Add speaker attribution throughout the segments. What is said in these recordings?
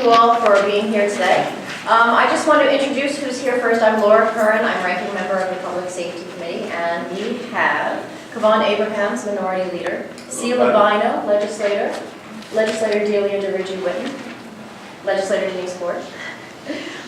Speaker 1: you all for being here today. I just want to introduce who's here first. I'm Laura Curran. I'm ranking member of the Public Safety Committee, and we have Kavan Abrahams, Minority Leader, Sela Bino, Legislator Delia DeRiggi-Whitten, Legislator Denise Ford,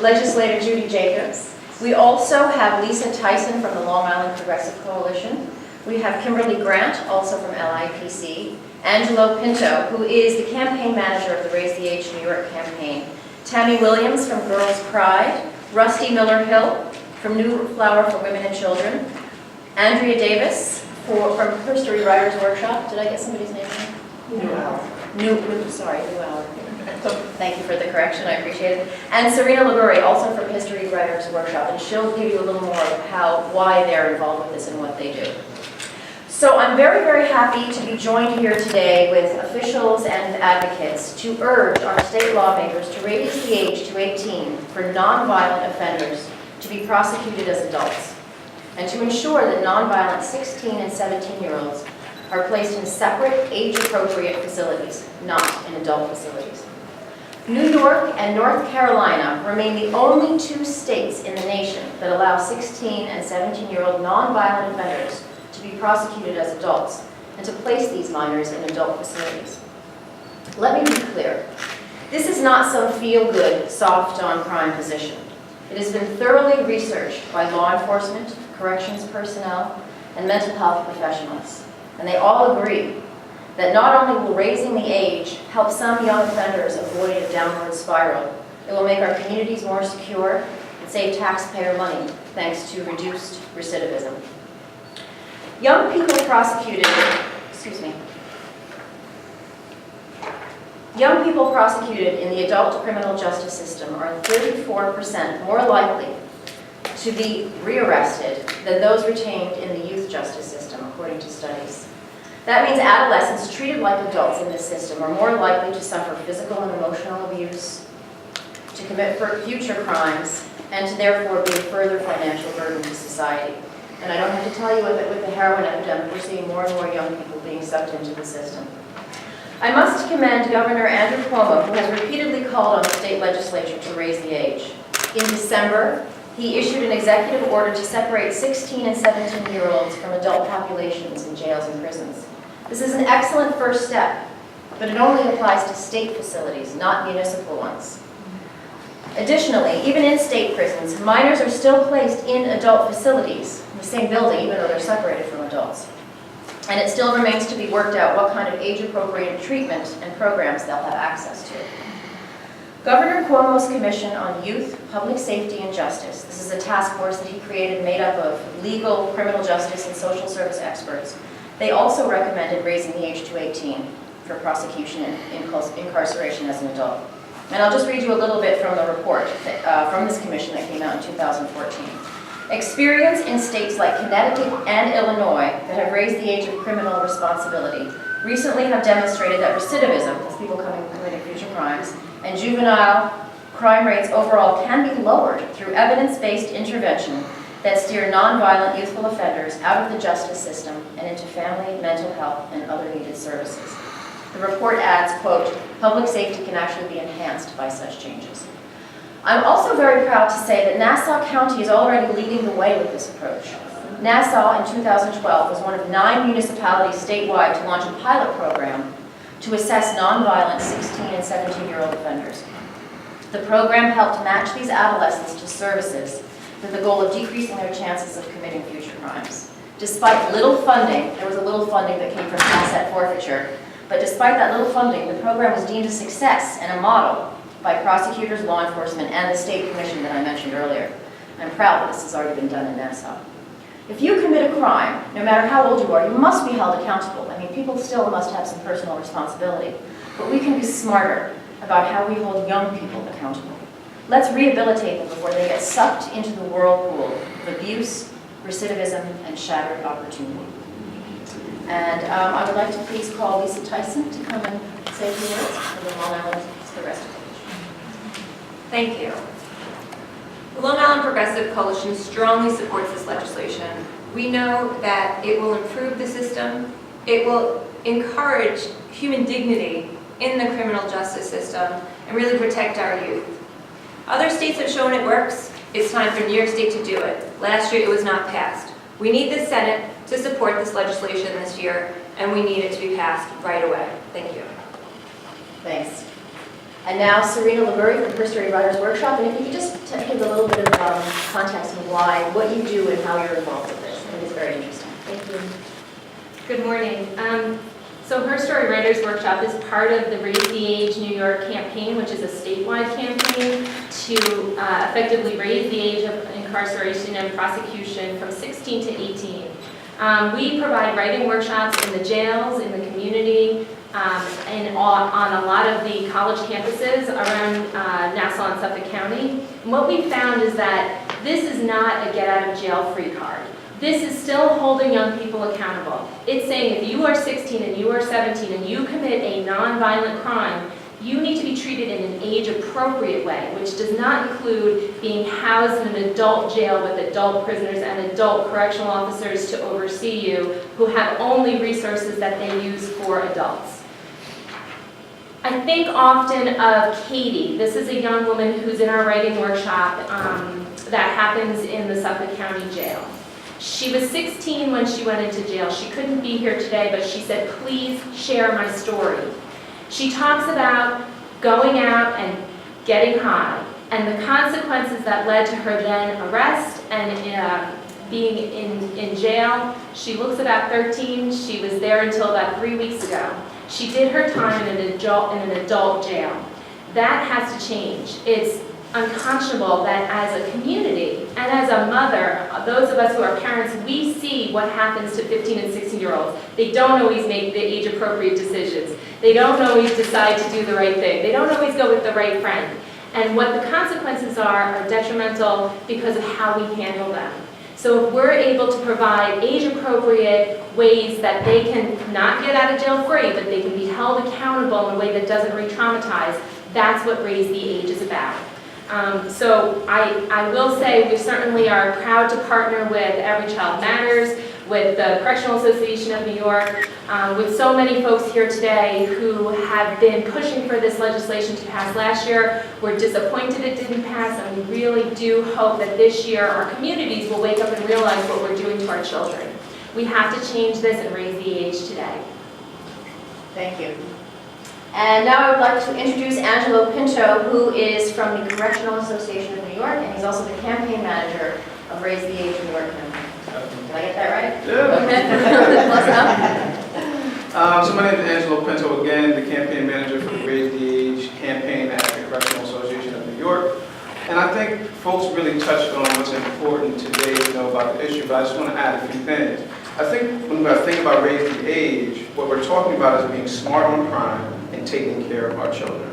Speaker 1: Legislator Judy Jacobs. We also have Lisa Tyson from the Long Island Progressive Coalition. We have Kimberly Grant, also from LIPC, Angelo Pinto, who is the campaign manager of the Raise the Age New York campaign, Tammy Williams from Girls Pride, Rusty Miller-Hill from New Flower for Women and Children, Andrea Davis from History Writers Workshop. Did I get somebody's name wrong?
Speaker 2: New Hour.
Speaker 1: New Hour. Thank you for the correction, I appreciate it. And Serena Liguri, also from History Writers Workshop, and she'll give you a little more of why they're involved with this and what they do. So I'm very, very happy to be joined here today with officials and advocates to urge our state lawmakers to raise the age to 18 for nonviolent offenders to be prosecuted as adults, and to ensure that nonviolent 16 and 17-year-olds are placed in separate age-appropriate facilities, not in adult facilities. New York and North Carolina remain the only two states in the nation that allow 16 and 17-year-old nonviolent offenders to be prosecuted as adults and to place these minors in adult facilities. Let me be clear. This is not some feel-good, soft-on-crime position. It has been thoroughly researched by law enforcement, corrections personnel, and mental health professionals. And they all agree that not only will raising the age help some young offenders avoid a downward spiral, it will make our communities more secure and save taxpayer money thanks to reduced recidivism. Young people prosecuted in the adult criminal justice system are 34% more likely to be rearrested than those retained in the youth justice system, according to studies. That means adolescents treated like adults in this system are more likely to suffer physical and emotional abuse, to commit future crimes, and to therefore be a further financial burden to society. And I don't have to tell you with the heroin epidemic, we're seeing more and more young people being sucked into the system. I must commend Governor Andrew Cuomo, who has repeatedly called on the state legislature to raise the age. In December, he issued an executive order to separate 16 and 17-year-olds from adult populations in jails and prisons. This is an excellent first step, but it only applies to state facilities, not municipal ones. Additionally, even in state prisons, minors are still placed in adult facilities, in the same building, even though they're separated from adults. And it still remains to be worked out what kind of age-appropriate treatment and programs they'll have access to. Governor Cuomo's Commission on Youth, Public Safety, and Justice, this is a task force that he created made up of legal, criminal justice, and social service experts. They also recommended raising the age to 18 for prosecution and incarceration as an adult. And I'll just read you a little bit from the report from this commission that came out in 2014. Experience in states like Connecticut and Illinois that have raised the age of criminal responsibility recently have demonstrated that recidivism, that's people committing future crimes, and juvenile crime rates overall can be lowered through evidence-based intervention that steer nonviolent youthful offenders out of the justice system and into family, mental health, and other needed services. The report adds, quote, public safety can actually be enhanced by such changes. I'm also very proud to say that Nassau County is already leading the way with this approach. Nassau in 2012 was one of 9 municipalities statewide to launch a pilot program to assess nonviolent 16 and 17-year-old offenders. The program helped match these adolescents to services with the goal of decreasing their chances of committing future crimes. Despite little funding, there was a little funding that came from asset forfeiture, but despite that little funding, the program was deemed a success and a model by prosecutors, law enforcement, and the state commission that I mentioned earlier. I'm proud that this has already been done in Nassau. If you commit a crime, no matter how old you are, you must be held accountable. I mean, people still must have some personal responsibility, but we can be smarter about how we hold young people accountable. Let's rehabilitate them before they get sucked into the whirlpool of abuse, recidivism, and shattered opportunity. And I would like to please call Lisa Tyson to come and say a few words for the Long Island Progressive Coalition.
Speaker 3: Thank you. The Long Island Progressive Coalition strongly supports this legislation. We know that it will improve the system, it will encourage human dignity in the criminal justice system, and really protect our youth. Other states have shown it works. It's time for New York State to do it. Last year it was not passed. We need the Senate to support this legislation this year, and we need it to be passed right away. Thank you.
Speaker 1: Thanks. And now Serena LeBury from Her Story Writers Workshop, and if you could just give a little bit of context on why, what you do and how you're involved with this. I think it's very interesting.
Speaker 2: Thank you. Good morning. So Her Story Writers Workshop is part of the Raise the Age New York campaign, which is a statewide campaign to effectively raise the age of incarceration and prosecution from 16 to 18. We provide writing workshops in the jails, in the community, and on a lot of the college campuses around Nassau and Suffolk County. And what we found is that this is not a get-out-of-jail-free card. This is still holding young people accountable. It's saying if you are 16 and you are 17 and you commit a non-violent crime, you need to be treated in an age-appropriate way, which does not include being housed in an adult jail with adult prisoners and adult correctional officers to oversee you who have only resources that they use for adults. I think often of Katie. This is a young woman who's in our writing workshop that happens in the Suffolk County Jail. She was 16 when she went into jail. She couldn't be here today, but she said, please share my story. She talks about going out and getting high and the consequences that led to her then arrest and being in jail. She looks about 13. She was there until about 3 weeks ago. She did her time in an adult jail. That has to change. It's unconscionable that as a community and as a mother, those of us who are parents, we see what happens to 15 and 16-year-olds. They don't always make the age-appropriate decisions. They don't always decide to do the right thing. They don't always go with the right friend. And what the consequences are detrimental because of how we handle them. So if we're able to provide age-appropriate ways that they can not get out of jail free, but they can be held accountable in a way that doesn't re-traumatize, that's what Raise the Age is about. So I will say we certainly are proud to partner with Every Child Matters, with the Correctional Association of New York, with so many folks here today who have been pushing for this legislation to pass last year. We're disappointed it didn't pass, and we really do hope that this year our communities will wake up and realize what we're doing to our children. We have to change this and raise the age today.
Speaker 1: Thank you. And now I would like to introduce Angelo Pinto, who is from the Correctional Association of New York, and he's also the campaign manager of Raise the Age New York campaign. Did I get that right?
Speaker 4: Yeah.
Speaker 1: Close enough?
Speaker 4: So my name is Angelo Pinto, again, the campaign manager for the Raise the Age campaign at the Correctional Association of New York. And I think folks really touched on what's important today to know about the issue, but I just want to add a few things. I think when I think about Raise the Age, what we're talking about is being smart on crime and taking care of our children.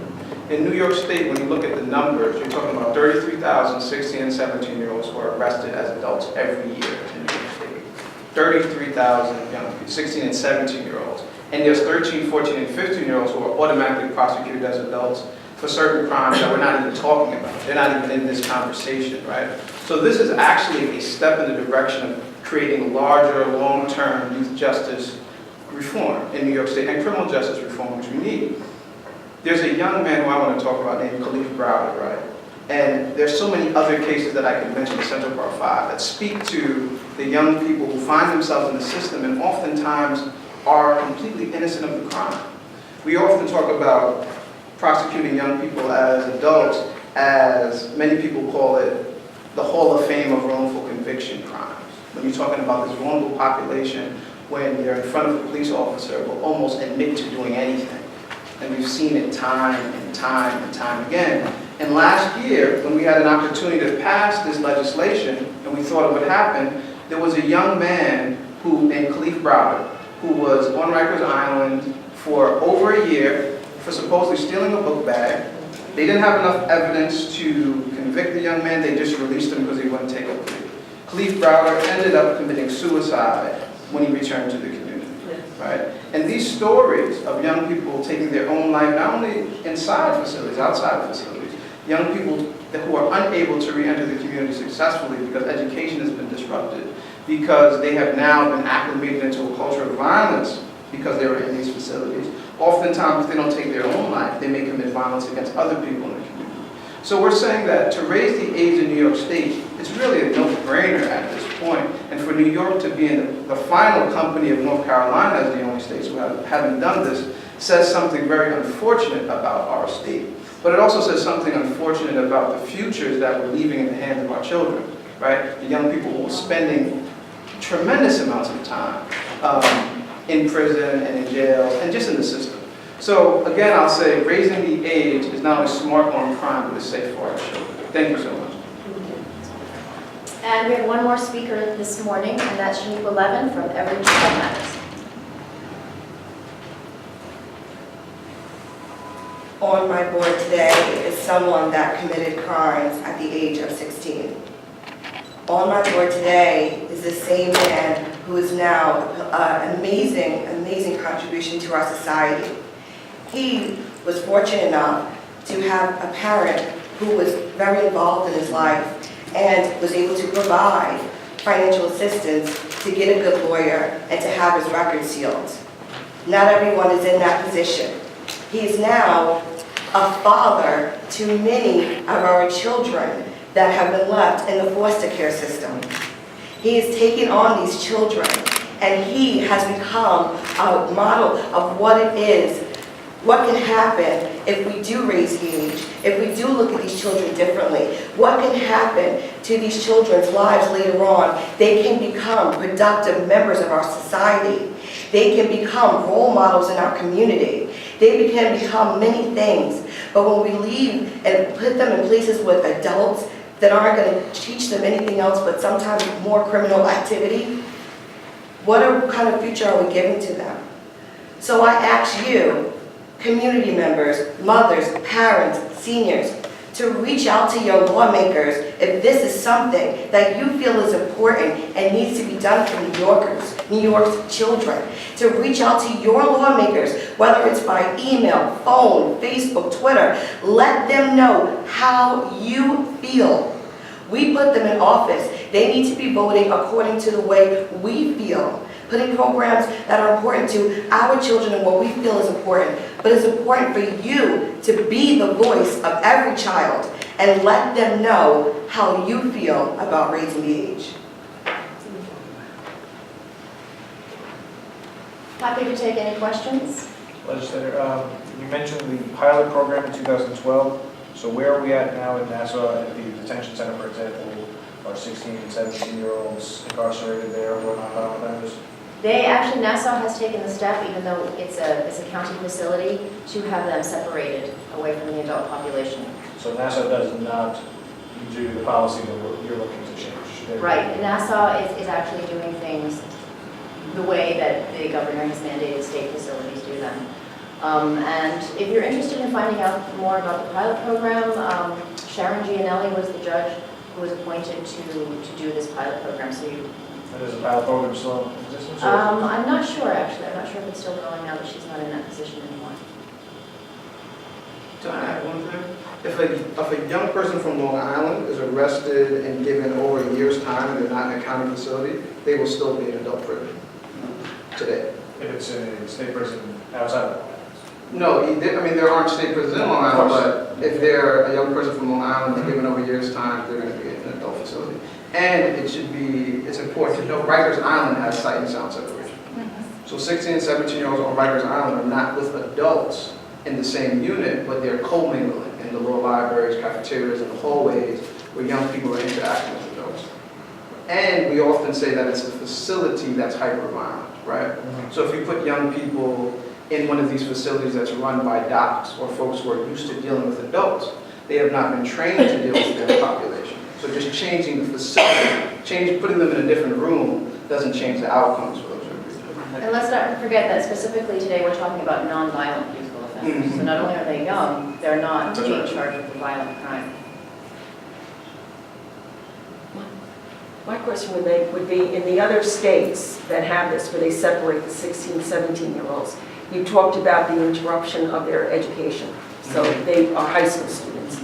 Speaker 4: In New York State, when you look at the numbers, you're talking about 33,000 16 and 17-year-olds who are arrested as adults every year in New York State. 33,000 young people, 16 and 17-year-olds. And there's 13, 14, and 15-year-olds who are automatically prosecuted as adults for certain crimes that we're not even talking about. They're not even in this conversation, right? So this is actually a step in the direction of creating larger, long-term youth justice reform in New York State and criminal justice reform, which we need. There's a young man who I want to talk about named Khalif Browder, right? And there's so many other cases that I can mention in Central Park 5 that speak to the young people who find themselves in the system and oftentimes are completely innocent of the crime. We often talk about prosecuting young people as adults as many people call it the Hall of Fame of wrongful conviction crimes. When you're talking about this vulnerable population, when you're in front of a police officer will almost admit to doing anything. And we've seen it time and time and time again. And last year, when we had an opportunity to pass this legislation, and we thought it would happen, there was a young man named Khalif Browder, who was on Rikers Island for over a year for supposedly stealing a book bag. They didn't have enough evidence to convict the young man. They just released him because he wouldn't take a plea. Khalif Browder ended up committing suicide when he returned to the community. Right? And these stories of young people taking their own life, not only inside facilities, outside facilities, young people who are unable to re-enter the community successfully because education has been disrupted, because they have now been acclimated into a culture of violence because they were in these facilities, Oftentimes, if they don't take their own life, they may commit violence against other people in the community. So we're saying that to raise the age in New York State, it's really a no-brainer at this point. And for New York to be in the final company of North Carolina as the only states who haven't done this says something very unfortunate about our state. But it also says something unfortunate about the futures that we're leaving in the hands of our children, right? The young people who are spending tremendous amounts of time in prison and in jails and just in the system. So again, I'll say raising the age is not only smart on crime, but it's safe for our children. Thank you so much.
Speaker 1: And we have one more speaker this morning, and that's Shaniqua Levin from Every Child Matters.
Speaker 5: On my board today is someone that committed crimes at the age of 16. On my board today is the same man who is now an amazing, amazing contribution to our society. He was fortunate enough to have a parent who was very involved in his life and was able to provide financial assistance to get a good lawyer and to have his record sealed. Not everyone is in that position. He is now a father to many of our children that have been left in the foster care system. He has taken on these children, and he has become a model of what it is, what can happen if we do raise the age, if we do look at these children differently, what can happen to these children's lives later on. They can become productive members of our society. They can become role models in our community. They can become many things. But when we leave and put them in places with adults that aren't going to teach them anything else but sometimes more criminal activity, what kind of future are we giving to them? So I ask you, community members, mothers, parents, seniors, to reach out to your lawmakers if this is something that you feel is important and needs to be done for New Yorkers, New York's children. To reach out to your lawmakers, whether it's by email, phone, Facebook, Twitter. Let them know how you feel. We put them in office. They need to be voting according to the way we feel. Putting programs that are important to our children and what we feel is important. But it's important for you to be the voice of every child and let them know how you feel about raising the age.
Speaker 1: Happy to take any questions.
Speaker 6: Legislator, you mentioned the pilot program in 2012. So where are we at now in Nassau at the detention center, for example? Are 16 and 17-year-olds incarcerated there or non-violent offenders?
Speaker 1: They actually, Nassau has taken the step, even though it's a county facility, to have them separated away from the adult population.
Speaker 6: So Nassau does not do the policy that you're looking to change?
Speaker 1: Right, and Nassau is actually doing things the way that the governor has mandated state facilities do them. And if you're interested in finding out more about the pilot program, Sharon Gianelli was the judge who was appointed to do this pilot program. So you.
Speaker 6: And is the pilot program still in existence?
Speaker 1: I'm not sure, actually. I'm not sure if it's still going now that she's not in that position anymore.
Speaker 4: To add one thing, if a young person from Long Island is arrested and given over a year's time and they're not in a county facility, they will still be in adult prison today.
Speaker 6: If it's in a state prison outside of Long Island?
Speaker 4: No, I mean, there aren't state prisons in Long Island, but if they're a young person from Long Island and given over a year's time, they're going to be in an adult facility. And it's important to know Rikers Island has sight and sound separation. So 16 and 17-year-olds on Rikers Island are not with adults in the same unit, but they're commingling in the law libraries, cafeterias, and the hallways where young people are interacting with adults. And we often say that it's a facility that's hyper-violent, right? So if you put young people in one of these facilities that's run by docs or folks who are used to dealing with adults, they have not been trained to deal with their population. So just changing the facility, putting them in a different room doesn't change the outcomes for those young people.
Speaker 1: And let's not forget that specifically today we're talking about non-violent youthful offenders. So not only are they young, they're not being charged with a violent crime.
Speaker 7: My question would be, in the other states that have this, where they separate the 16, 17-year-olds, you talked about the interruption of their education. So they are high school students.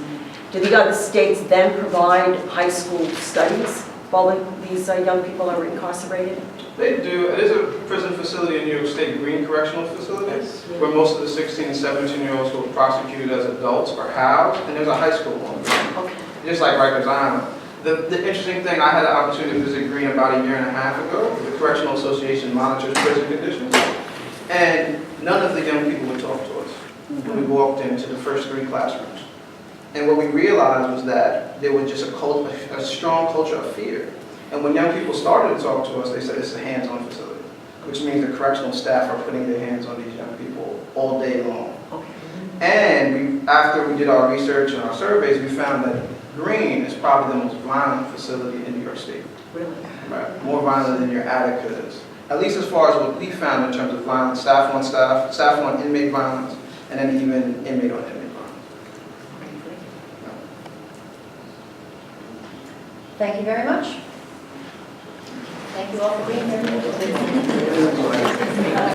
Speaker 7: Do the other states then provide high school studies while these young people are incarcerated?
Speaker 4: They do. It is a prison facility in New York State, Green Correctional Facility, where most of the 16 and 17-year-olds who are prosecuted as adults are housed, and there's a high school on there,
Speaker 7: Okay.
Speaker 4: just like Rikers Island. The interesting thing, I had the opportunity to visit Green about 1.5 years ago. The Correctional Association monitors prison conditions, and none of the young people would talk to us when we walked into the first 3 classrooms. And what we realized was that there was just a strong culture of fear. And when young people started to talk to us, they said it's a hands-on facility, which means the correctional staff are putting their hands on these young people all day long.
Speaker 7: Okay.
Speaker 4: And after we did our research and our surveys, we found that Green is probably the most violent facility in New York State.
Speaker 7: Really?
Speaker 4: Right. More violent than your Attica is. At least as far as what we found in terms of violence, staff on inmate violence, and then even inmate on inmate violence.
Speaker 1: Thank you very much. Thank you all for being here.